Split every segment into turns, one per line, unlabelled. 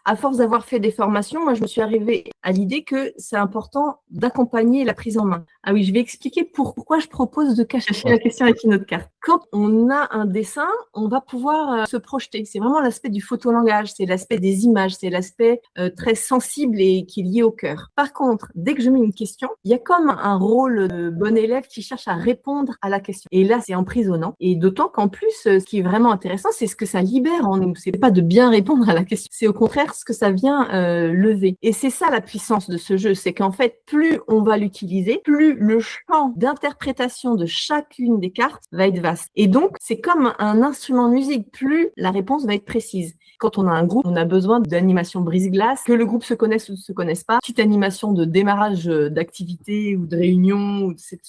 À force d'avoir fait des formations, moi, je me suis arrivée à l'idée que c'est important d'accompagner la prise en main. Ah oui, je vais expliquer pourquoi je propose de cacher la question avec une autre carte. Quand on a un dessin, on va pouvoir se projeter. C'est vraiment l'aspect du photolangage, c'est l'aspect des images, c'est l'aspect très sensible et qui est lié au cœur. Par contre, dès que je mets une question, il y a comme un rôle de bon élève qui cherche à répondre à la question. Et là, c'est emprisonnant. Et d'autant qu'en plus, ce qui est vraiment intéressant, c'est ce que ça libère en nous. C'est pas de bien répondre à la question, c'est au contraire ce que ça vient lever. Et c'est ça la puissance de ce jeu, c'est qu'en fait, plus on va l'utiliser, plus le champ d'interprétation de chacune des cartes va être vaste. Et donc, c'est comme un instrument de musique, plus la réponse va être précise. Quand on a un groupe, on a besoin d'animation brise-glace, que le groupe se connaisse ou ne se connaisse pas. Petite animation de démarrage d'activité ou de réunion, c'est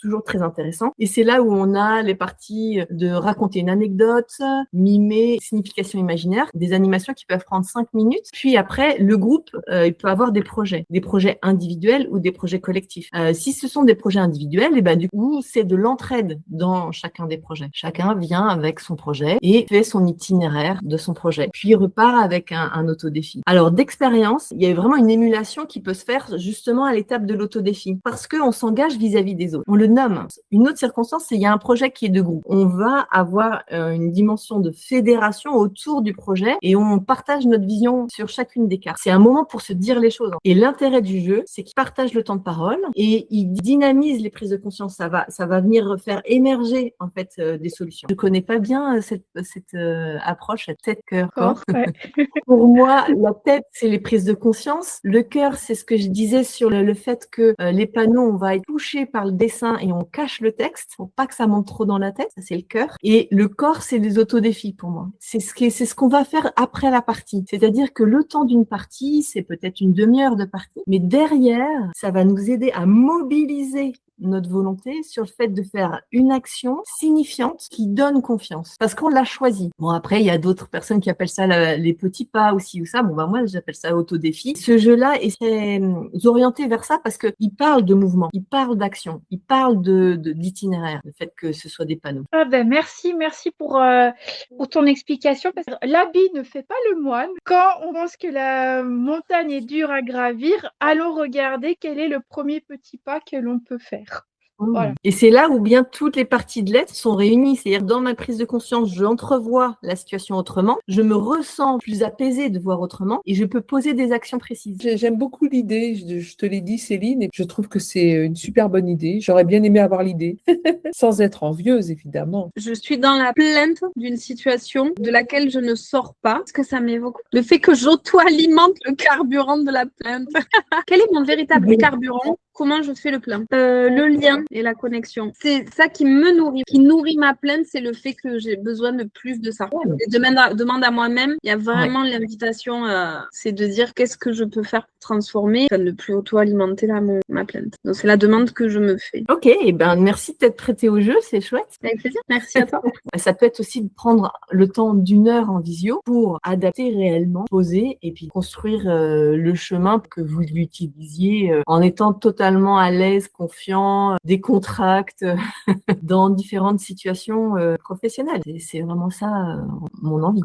toujours très intéressant. Et c'est là où on a les parties de raconter une anecdote, mimer, signification imaginaire, des animations qui peuvent prendre 5 minutes. Puis après, le groupe, il peut avoir des projets individuels ou des projets collectifs. Si ce sont des projets individuels, et ben du coup, c'est de l'entraide dans chacun des projets. Chacun vient avec son projet et fait son itinéraire de son projet. Puis repart avec un autodéfi. Alors d'expérience, il y a vraiment une émulation qui peut se faire justement à l'étape de l'autodéfi parce qu'on s'engage vis-à-vis des autres. On le nomme. Une autre circonstance, c'est qu'il y a un projet qui est de groupe. On va avoir une dimension de fédération autour du projet et on partage notre vision sur chacune des cartes. C'est un moment pour se dire les choses. Et l'intérêt du jeu, c'est qu'il partage le temps de parole et il dynamise les prises de conscience. Ça va venir faire émerger en fait des solutions. Je connais pas bien cette approche, la tête-cœur.
Ouais.
Pour moi, la tête, c'est les prises de conscience. Le cœur, c'est ce que je disais sur le fait que les panneaux, on va être touché par le dessin et on cache le texte pour pas que ça monte trop dans la tête. Ça, c'est le cœur. Et le corps, c'est les autodéfis pour moi. C'est ce qu'on va faire après la partie. C'est-à-dire que le temps d'une partie, c'est peut-être une demi-heure de partie, mais derrière, ça va nous aider à mobiliser notre volonté sur le fait de faire une action signifiante qui donne confiance. Parce qu'on l'a choisi. Bon, après, il y a d'autres personnes qui appellent ça les petits pas aussi ou ça. Bon, bah, moi, j'appelle ça autodéfi. Ce jeu-là est très orienté vers ça parce qu'il parle de mouvement, il parle d'action, il parle d'itinéraire, le fait que ce soit des panneaux.
Ah ben merci pour ton explication. Parce que l'habit ne fait pas le moine. Quand on pense que la montagne est dure à gravir, allons regarder quel est le premier petit pas que l'on peut faire. Voilà.
Et c'est là où bien toutes les parties de l'être sont réunies. C'est-à-dire dans ma prise de conscience, je entrevois la situation autrement, je me ressens plus apaisée de voir autrement et je peux poser des actions précises.
J'aime beaucoup l'idée, je te l'ai dit Céline, et je trouve que c'est une super bonne idée. J'aurais bien aimé avoir l'idée, sans être envieuse évidemment.
Je suis dans la plainte d'une situation de laquelle je ne sors pas, parce que ça m'évoque le fait que j'auto-alimente le carburant de la plainte. Quel est mon véritable carburant? Comment je fais le plein? Le lien et la connexion. C'est ça qui me nourrit, qui nourrit ma plainte, c'est le fait que j'ai besoin de plus de ça. Et demande à moi-même, il y a vraiment l'invitation, c'est de dire qu'est-ce que je peux faire pour transformer, enfin, ne plus auto-alimenter ma plainte. Donc c'est la demande que je me fais.
Ok, et ben merci de t'être prêté au jeu, c'est chouette.
Avec plaisir, merci à toi.
Ça peut être aussi de prendre le temps d'une heure en visio pour adapter réellement, poser et puis construire le chemin que vous l'utilisiez en étant totalement à l'aise, confiant, décontracté dans différentes situations professionnelles. C'est vraiment ça mon envie.